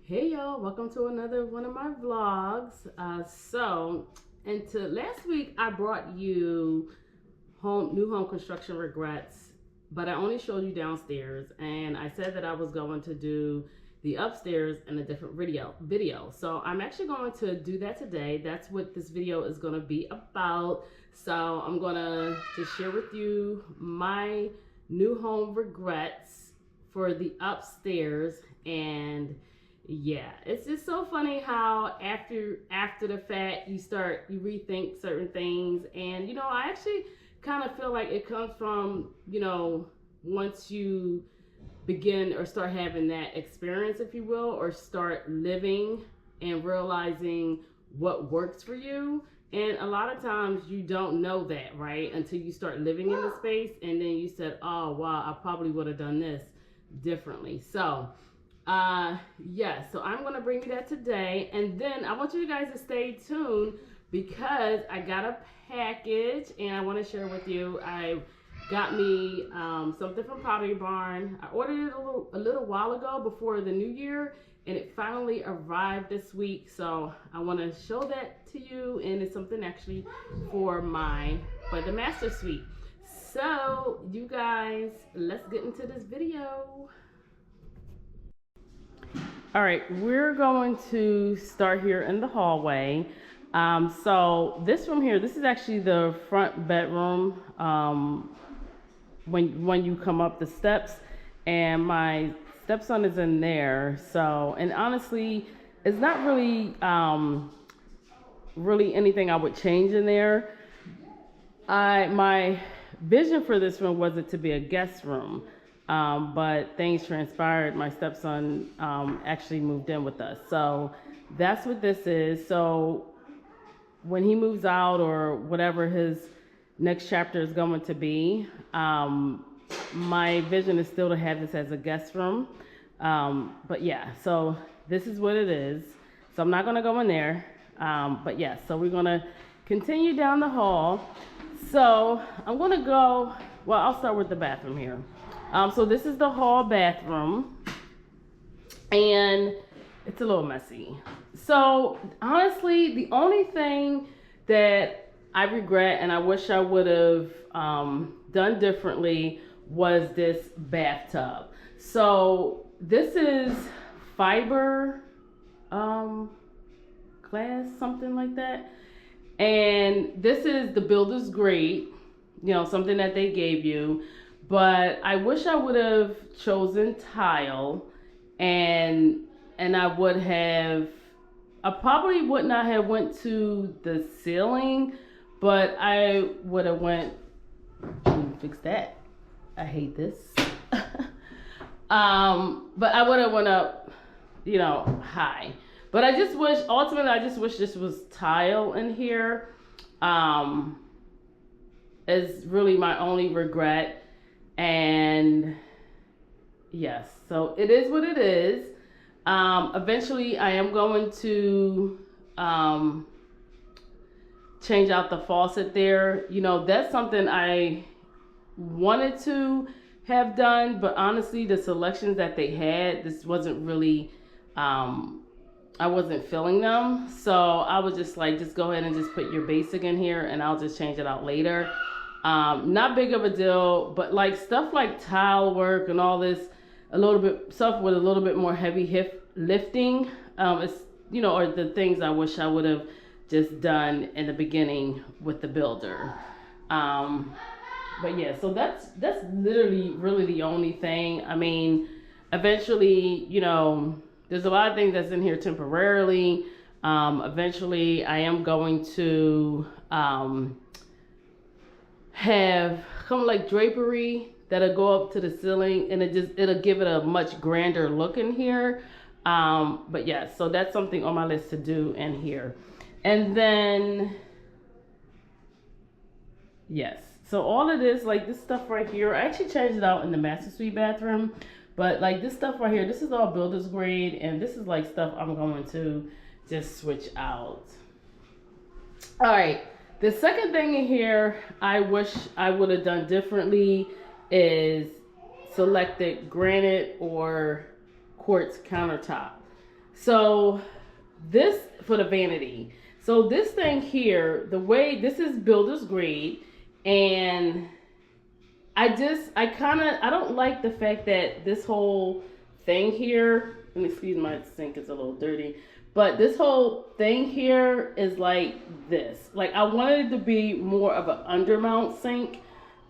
Hey y'all, welcome to another one of my vlogs. Last week I brought you new home construction regrets, but I only showed you downstairs, and I said that I was going to do the upstairs in a different video. So I'm actually going to do that today. That's what this video is going to be about. So I'm going to just share with you my new home regrets for the upstairs. And yeah, it's just so funny how after the fact you rethink certain things. And I actually kind of feel like it comes from, once you begin or start having that experience, if you will, or start living and realizing what works for you. And a lot of times you don't know that, right, until you start living in the space, and then you said, oh wow, I probably would have done this differently. So yes, so I'm gonna bring you that today, and then I want you guys to stay tuned because I got a package and I want to share with you. I got me something from Pottery Barn. I ordered it a little while ago before the new year, and it finally arrived this week. So I want to show that to you, and it's something actually for the master suite. So you guys, let's get into this video. All right, we're going to start here in the hallway. So this room here, this is actually the front bedroom. When you come up the steps, and my stepson is in there. So, and honestly, it's not really anything I would change in there. My vision for this room was it to be a guest room. But things transpired. My stepson actually moved in with us. So that's what this is. So when he moves out, or whatever his next chapter is going to be, my vision is still to have this as a guest room. But yeah, so this is what it is. So I'm not going to go in there. But yeah, so we're going to continue down the hall. So I'm going to go, well, I'll start with the bathroom here. So this is the hall bathroom, and it's a little messy. So honestly, the only thing that I regret and I wish I would have done differently was this bathtub. So this is fiber glass, something like that. And this is the builder's grade, something that they gave you. But I wish I would have chosen tile, and I probably would not have went to the ceiling, but I would have went, fix that. I hate this. But I would have went up, high. But ultimately I just wish this was tile in here. Is really my only regret. And yes, so it is what it is. Eventually I am going to change out the faucet there. That's something I wanted to have done, but honestly, the selections that they had, this wasn't really, I wasn't filling them. So I was just like, just go ahead and just put your basic in here, and I'll just change it out later. Not big of a deal, but like stuff like tile work and all this, stuff with a little bit more heavy lifting, it's, or the things I wish I would have just done in the beginning with the builder. But yeah, so that's literally really the only thing. I mean, eventually, there's a lot of things that's in here temporarily. Eventually I am going to, have kind of like drapery that'll go up to the ceiling, and it'll give it a much grander look in here. But yeah, so that's something on my list to do in here. And then yes, so all of this, like this stuff right here, I actually changed it out in the master suite bathroom, but like this stuff right here, this is all builder's grade, and this is like stuff I'm going to just switch out. All right. The second thing in here I wish I would have done differently is selected granite or quartz countertop. So this for the vanity. So this thing here, the way this is builder's grade, and I don't like the fact that this whole thing here, and excuse my sink is a little dirty, but this whole thing here is like this. Like I wanted it to be more of an undermount sink,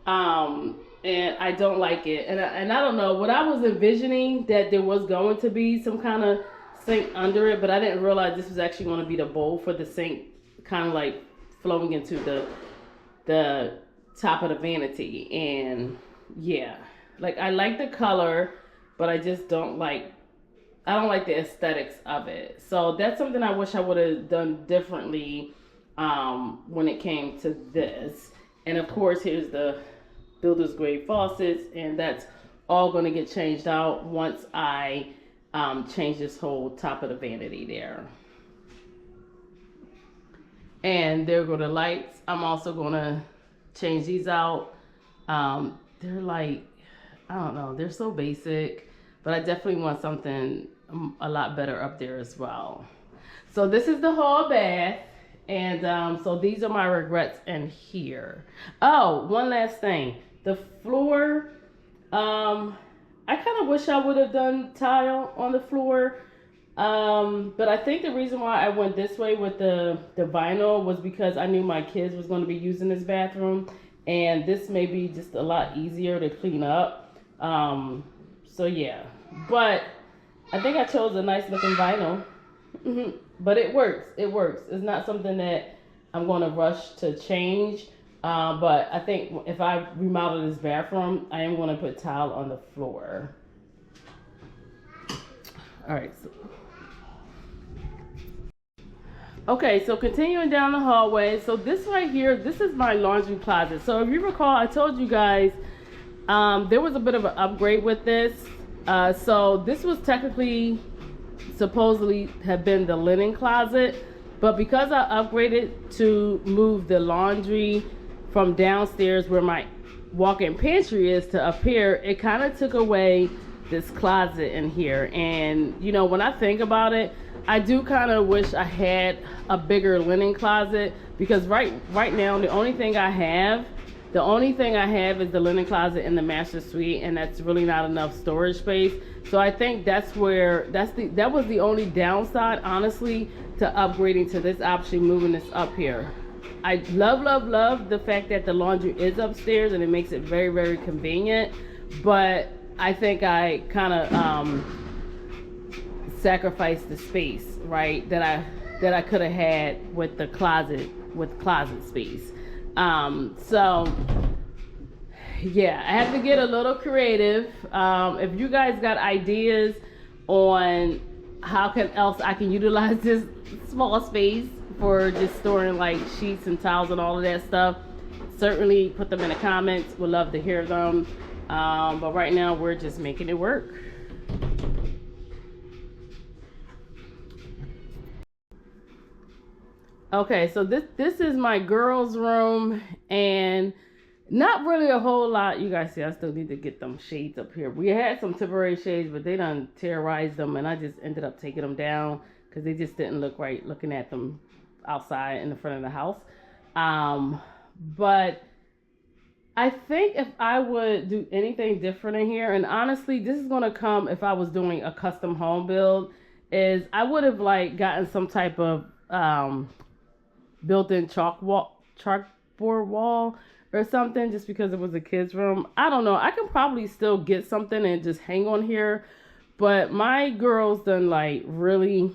and I don't like it. And I don't know what I was envisioning, that there was going to be some kind of sink under it, but I didn't realize this was actually going to be the bowl for the sink, kind of like flowing into the top of the vanity. And yeah, like I like the color, but I just don't like the aesthetics of it. So that's something I wish I would have done differently when it came to this. And of course, here's the builder's grade faucets, and that's all going to get changed out once I change this whole top of the vanity there. And there go the lights. I'm also going to change these out. They're like, I don't know, they're so basic, but I definitely want something a lot better up there as well. So this is the hall bath, and so these are my regrets in here. Oh, one last thing, the floor, I kind of wish I would have done tile on the floor, but I think the reason why I went this way with the vinyl was because I knew my kids was going to be using this bathroom, and this may be just a lot easier to clean up. So yeah, but I think I chose a nice looking vinyl. But it works. It works. It's not something that I'm going to rush to change. But I think if I remodel this bathroom, I am going to put tile on the floor. All right. Okay, so continuing down the hallway. So this right here, this is my laundry closet. So if you recall, I told you guys there was a bit of an upgrade with this. So this was technically supposedly have been the linen closet, but because I upgraded to move the laundry from downstairs where my walk-in pantry is to up here, it kind of took away this closet in here. And you know, when I think about it, I do kind of wish I had a bigger linen closet, because right now the only thing I have is the linen closet in the master suite, and that's really not enough storage space. So I think that was the only downside, honestly, to upgrading to this option, moving this up here. I love the fact that the laundry is upstairs, and it makes it very, very convenient. But I think I kind of sacrificed the space, right, that I could have had with the closet space. So yeah, I have to get a little creative. If you guys got ideas on how else I can utilize this small space for just storing like sheets and towels and all of that stuff, certainly put them in the comments. We'd love to hear them. But right now we're just making it work. Okay, so this is my girls' room, and not really a whole lot. You guys see, I still need to get them shades up here. We had some temporary shades, but they done terrorized them, and I just ended up taking them down because they just didn't look right looking at them outside in the front of the house. But I think if I would do anything different in here, and honestly, this is gonna come if I was doing a custom home build, is I would have like gotten some type of built-in chalkboard wall or something, just because it was a kid's room. I don't know. I can probably still get something and just hang on here, but my girls done like really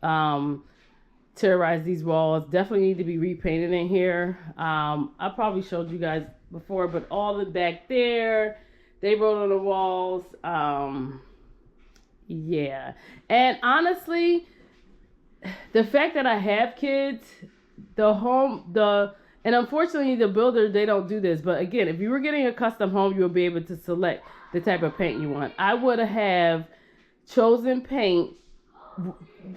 terrorized these walls. Definitely need to be repainted in here. I probably showed you guys before, but all the back there, they wrote on the walls. Yeah, and honestly, the fact that I have kids, and unfortunately the builder, they don't do this, but again, if you were getting a custom home, you'll be able to select the type of paint you want. I would have chosen paint.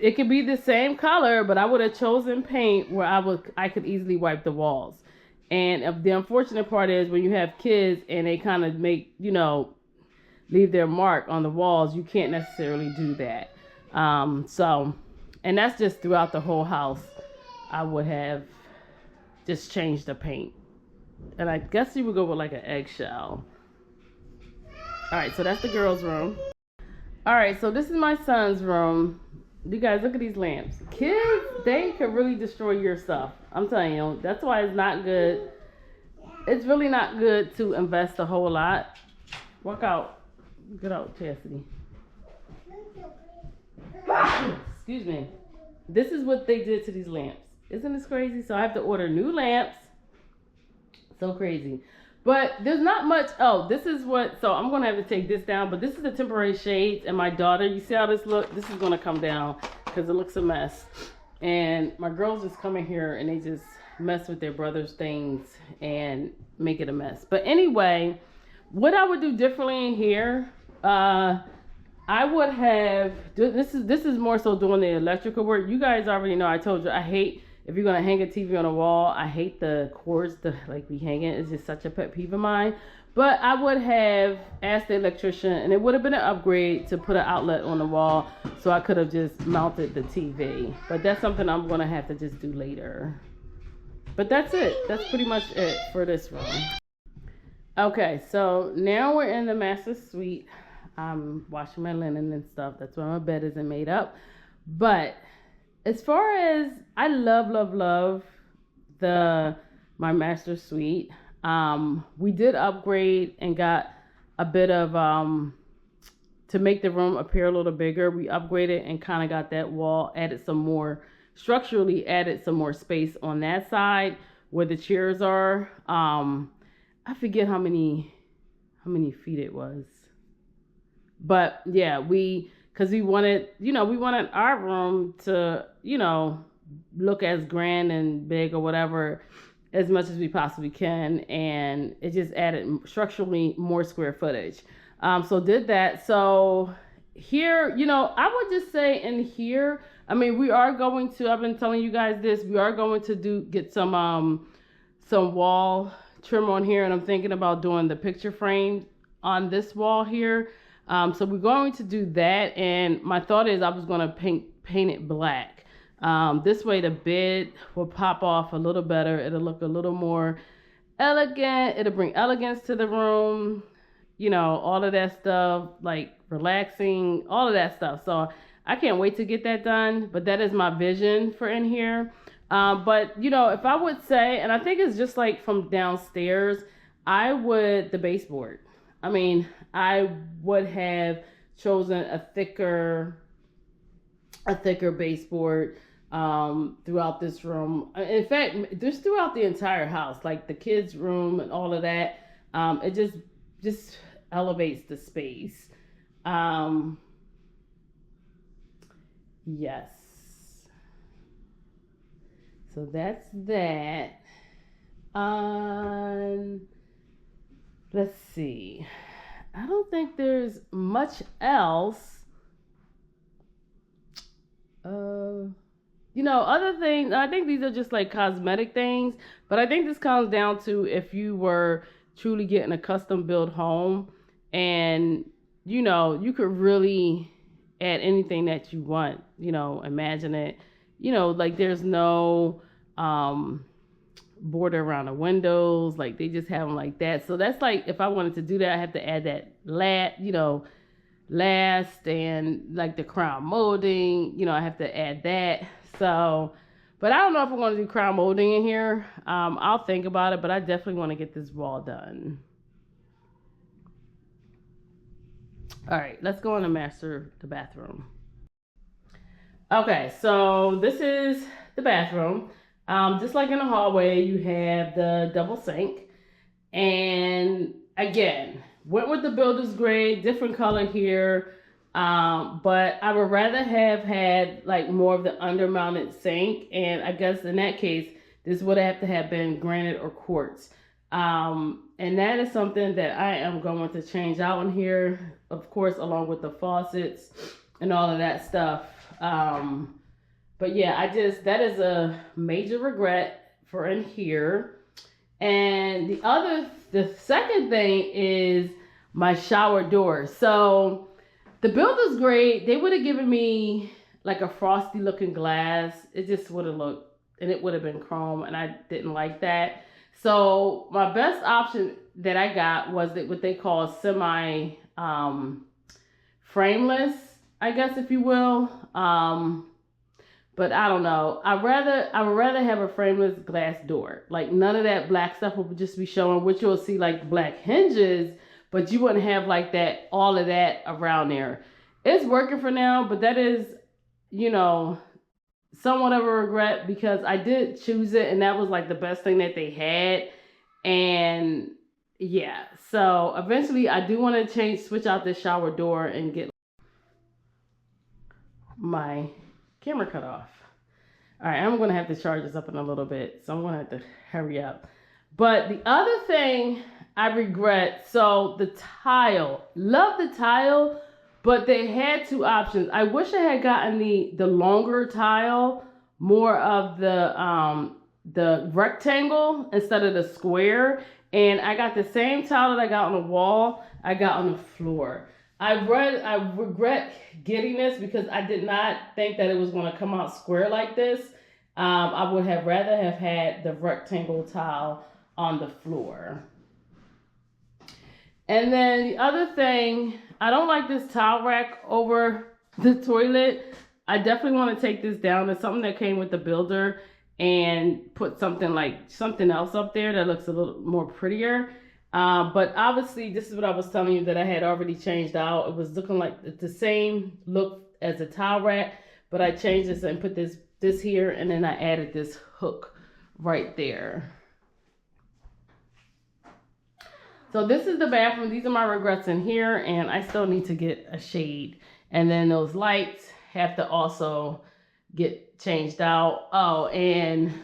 It could be the same color, but I would have chosen paint where I could easily wipe the walls. And the unfortunate part is when you have kids and they kind of make, leave their mark on the walls, you can't necessarily do that. So, and that's just throughout the whole house. I would have just changed the paint. And I guess you would go with like an eggshell. All right, so that's the girls' room. All right, so this is my son's room. You guys, look at these lamps. Kids, they could really destroy your stuff. I'm telling you, that's why it's not good. It's really not good to invest a whole lot. Walk out. Get out, Chastity. Excuse me. This is what they did to these lamps. Isn't this crazy? So I have to order new lamps. So crazy. But there's not much. Oh, this is what. So I'm going to have to take this down. But this is the temporary shades. And my daughter, you see how this look? This is going to come down because it looks a mess. And my girls just come in here and they just mess with their brother's things and make it a mess. But anyway, what I would do differently in here, I would have, this is more so doing the electrical work. You guys already know, I told you, I hate, if you're going to hang a TV on a wall, I hate the cords to like be hanging. It's just such a pet peeve of mine. But I would have asked the electrician, and it would have been an upgrade to put an outlet on the wall, so I could have just mounted the TV. But that's something I'm going to have to just do later. But that's it. That's pretty much it for this room. Okay, so now we're in the master suite. I'm washing my linen and stuff. That's why my bed isn't made up. But as far as, I love my master suite. We did upgrade and got a bit of, to make the room appear a little bigger. We upgraded and kind of got that wall, added some more, structurally added some more space on that side where the chairs are. I forget how many feet it was. But yeah, because we wanted, we wanted our room to, look as grand and big or whatever as much as we possibly can. And it just added structurally more square footage. So did that. So here, I would just say in here, I mean, we are going to, I've been telling you guys this, we are going to get some wall trim on here. And I'm thinking about doing the picture frame on this wall here. So we're going to do that, and my thought is I was going to paint it black. This way the bed will pop off a little better. It'll look a little more elegant. It'll bring elegance to the room, all of that stuff, like relaxing, all of that stuff. So I can't wait to get that done, but that is my vision for in here. But, if I would say, and I think it's just like from downstairs, the baseboard. I mean, I would have chosen a thicker baseboard throughout this room. In fact, just throughout the entire house, like the kids' room and all of that. It just elevates the space. Yes. So that's that. Let's see. I don't think there's much else. Other things, I think these are just like cosmetic things, but I think this comes down to if you were truly getting a custom built home and, you could really add anything that you want, imagine it, like there's no, border around the windows, like they just have them like that. So that's like, if I wanted to do that, I have to add that last and like the crown molding, I have to add that. So, but I don't know if I'm going to do crown molding in here. I'll think about it, but I definitely want to get this wall done. All right, let's go on to master the bathroom. Okay, so this is the bathroom. Just like in the hallway, you have the double sink. And again, went with the builder's grade, different color here. But I would rather have had like more of the undermounted sink. And I guess in that case, this would have to have been granite or quartz. And that is something that I am going to change out in here, of course, along with the faucets and all of that stuff. But yeah, that is a major regret for in here. And the second thing is my shower door. So The builder's great. They would have given me like a frosty looking glass. It just would have looked, and it would have been chrome, and I didn't like that. So my best option that I got was what they call semi frameless, I guess, if you will. But I don't know. I would rather have a frameless glass door. Like none of that black stuff will just be showing, which you'll see like black hinges, but you wouldn't have like that, all of that around there. It's working for now, but that is, you know, somewhat of a regret because I did choose it and that was like the best thing that they had. And yeah, so eventually I do want to switch out this shower door and get my camera cut off. All right, I'm going to have to charge this up in a little bit, so I'm going to have to hurry up. But the other thing I regret, so the tile, love the tile, but they had two options. I wish I had gotten the longer tile, more of the rectangle instead of the square. And I got the same tile that I got on the wall, I got on the floor. I regret getting this because I did not think that it was going to come out square like this. I would have rather have had the rectangle tile on the floor. And then the other thing, I don't like this towel rack over the toilet. I definitely want to take this down. It's something that came with the builder and put something else up there that looks a little more prettier. But obviously this is what I was telling you that I had already changed out. It was looking like the same look as a towel rack, but I changed this and put this here, and then I added this hook right there. So this is the bathroom. These are my regrets in here, and I still need to get a shade. And then those lights have to also get changed out. Oh, and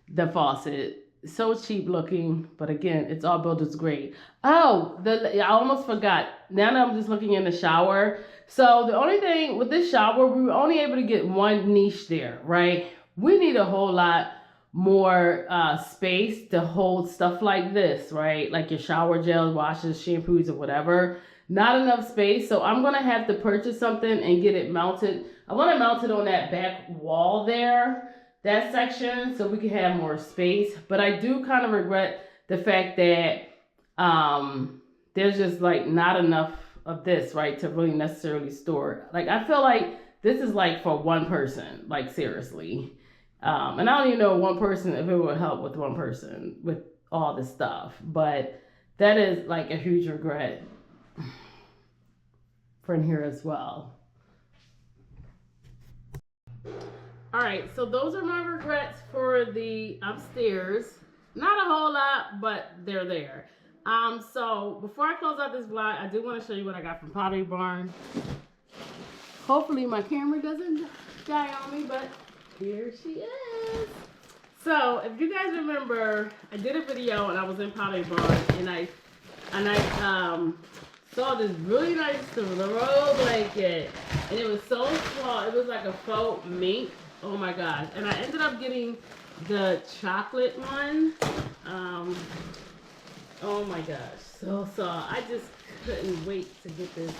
the faucet. So cheap looking, but again, it's all builder's grade. Oh, I almost forgot. Now that I'm just looking in the shower. So the only thing with this shower, we were only able to get one niche there, right? We need a whole lot more space to hold stuff like this, right? Like your shower gels, washes, shampoos, or whatever. Not enough space, so I'm gonna have to purchase something and get it mounted. I want to mount it on that back wall there, that section, so we can have more space. But I do kind of regret the fact that there's just like not enough of this, right, to really necessarily store. Like I feel like this is like for one person, like seriously. And I don't even know one person if it would help with one person with all this stuff, but that is like a huge regret for in here as well. All right, so those are my regrets for the upstairs. Not a whole lot, but they're there. So before I close out this vlog, I do want to show you what I got from Pottery Barn. Hopefully my camera doesn't die on me, but here she is. So if you guys remember, I did a video and I was in Pottery Barn, and I saw this really nice throw blanket, and it was so small. It was like a faux mink. Oh my gosh. And I ended up getting the chocolate one. Oh my gosh, so soft. I just couldn't wait to get this.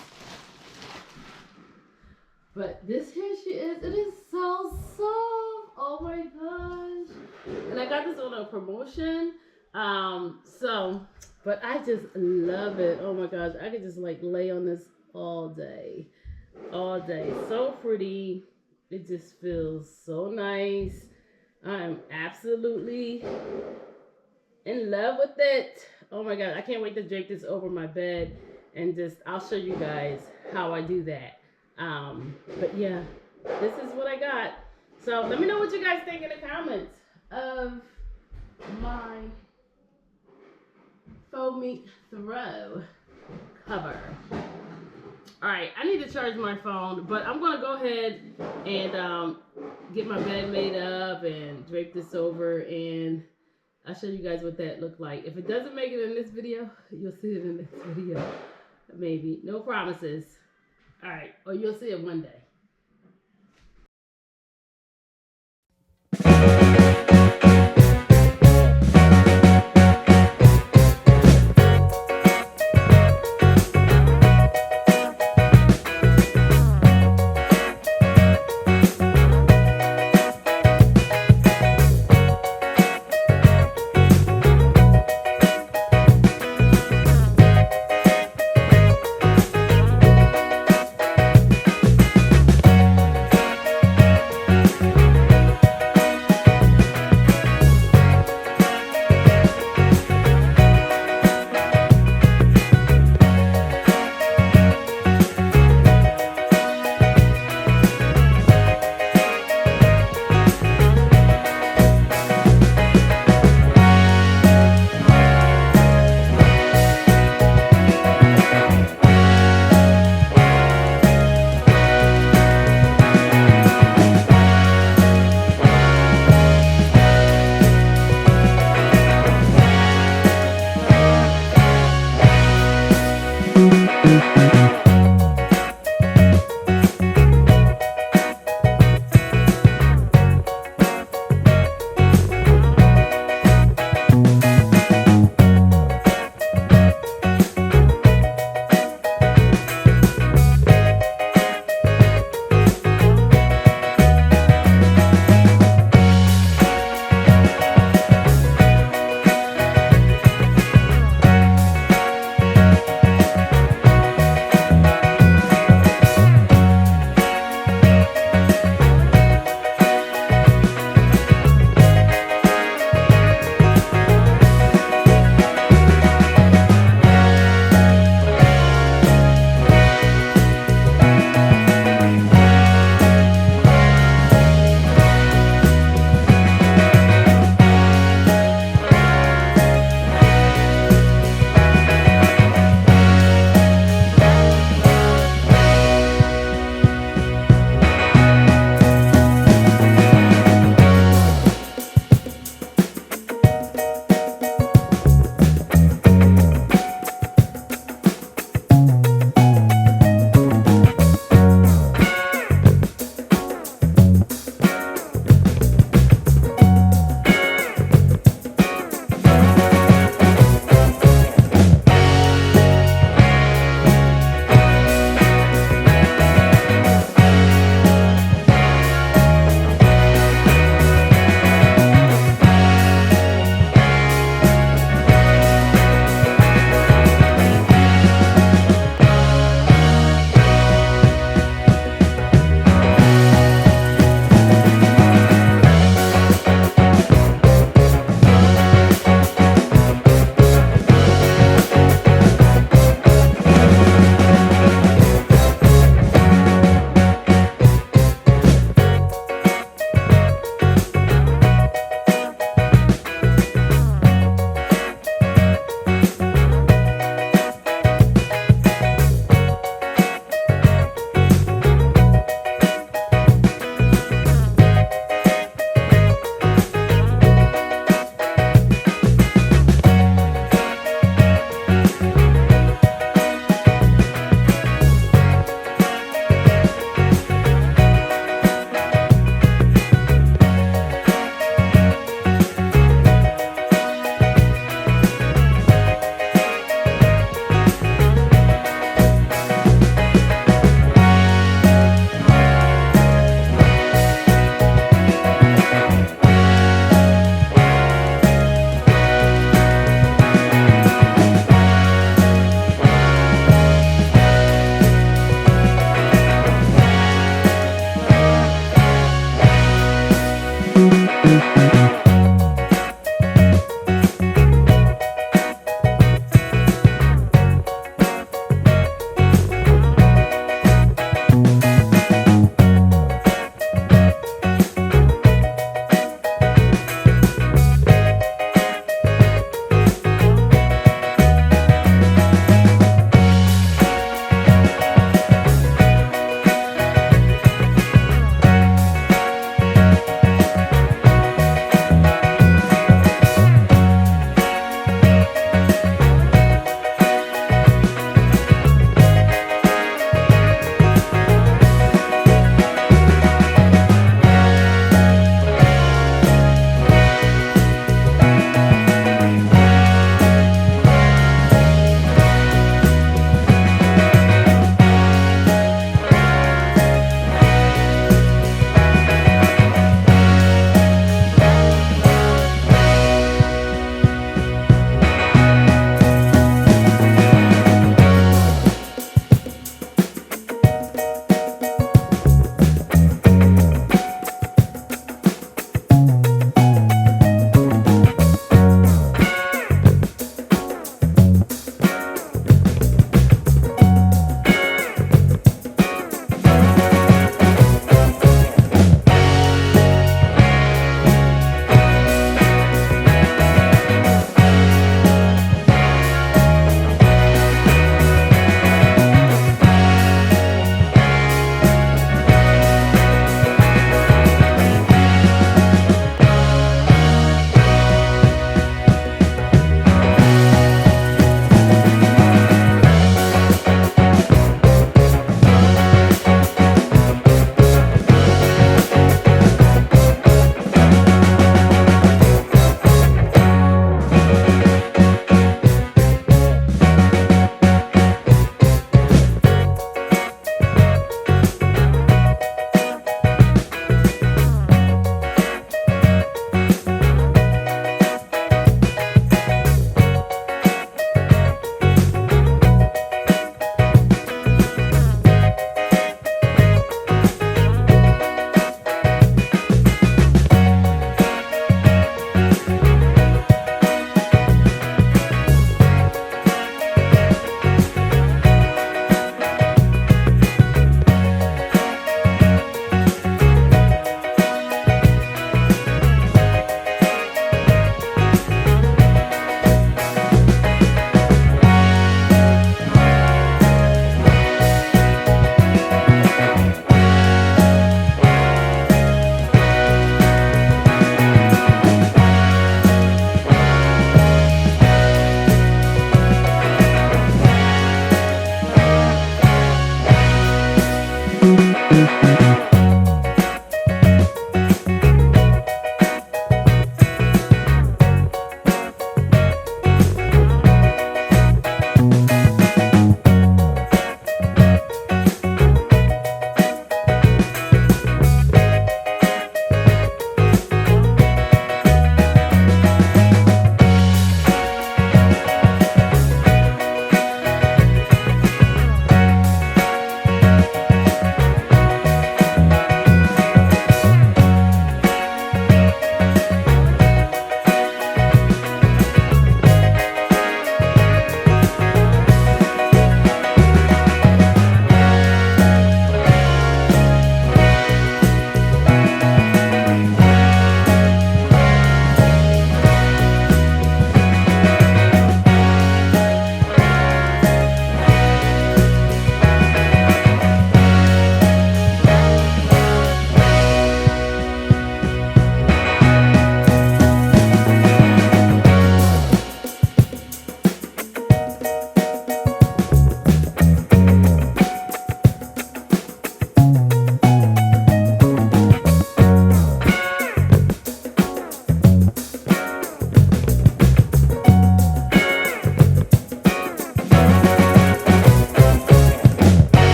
But this here she is. It is so soft. Oh my gosh. And I got this on a promotion. But I just love it. Oh my gosh. I could just like lay on this all day. All day. So pretty. It just feels so nice. I am absolutely in love with it. Oh my God. I can't wait to drape this over my bed and I'll show you guys how I do that. But yeah, this is what I got. So let me know what you guys think in the comments of my faux mink throw cover. All right, I need to charge my phone, but I'm gonna go ahead and get my bed made up and drape this over, and I'll show you guys what that looked like. If it doesn't make it in this video, you'll see it in this video. Maybe. No promises. All right, or you'll see it one day.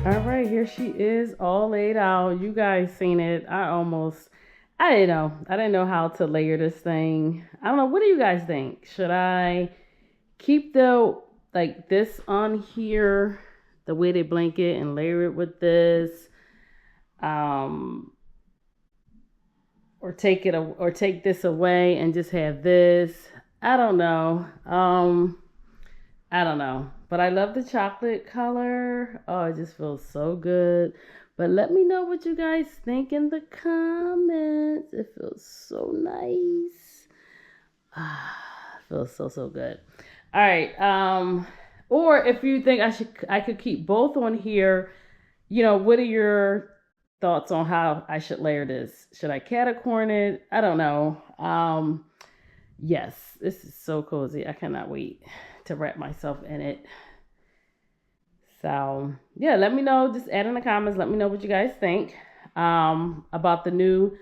All right, here she is all laid out. You guys seen it. I didn't know. I didn't know how to layer this thing. I don't know. What do you guys think? Should I keep like this on here, the weighted blanket, and layer it with this? Or take this away and just have this. I don't know. I don't know. But I love the chocolate color. Oh, it just feels so good. But let me know what you guys think in the comments. It feels so nice. It feels so good. All right. Or if you think I could keep both on here, what are your thoughts on how I should layer this? Should I catacorn it? I don't know. Yes, this is so cozy. I cannot wait to wrap myself in it. So yeah, let me know. Just add in the comments. Let me know what you guys think about the new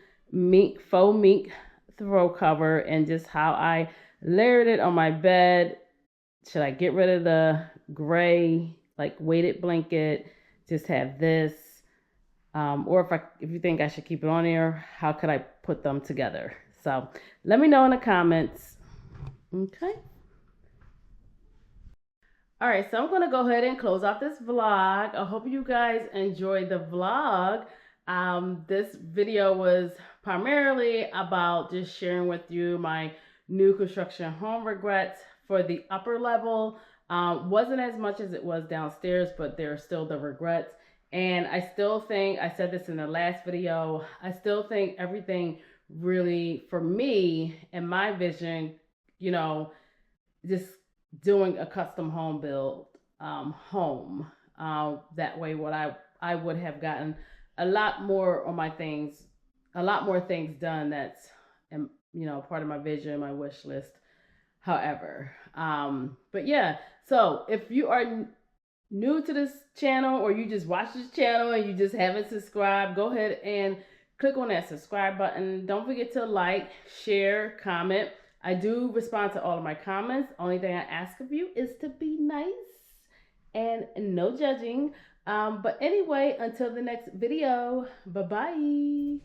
faux mink throw cover and just how I layered it on my bed. Should I get rid of the gray like weighted blanket? Just have this, or if you think I should keep it on there, how could I put them together? So let me know in the comments. Okay. All right, so I'm going to go ahead and close out this vlog. I hope you guys enjoyed the vlog. This video was primarily about just sharing with you my new construction home regrets for the upper level. Wasn't as much as it was downstairs, but there are still the regrets. And I still think, I said this in the last video, I still think everything really, for me and my vision, just doing a custom home build home. That way what I would have gotten a lot more on my things, a lot more things done that's part of my vision, my wish list. However, but yeah, so if you are new to this channel or you just watch this channel and you just haven't subscribed, go ahead and click on that subscribe button. Don't forget to like, share, comment. I do respond to all of my comments. Only thing I ask of you is to be nice and no judging. But anyway, until the next video, bye-bye.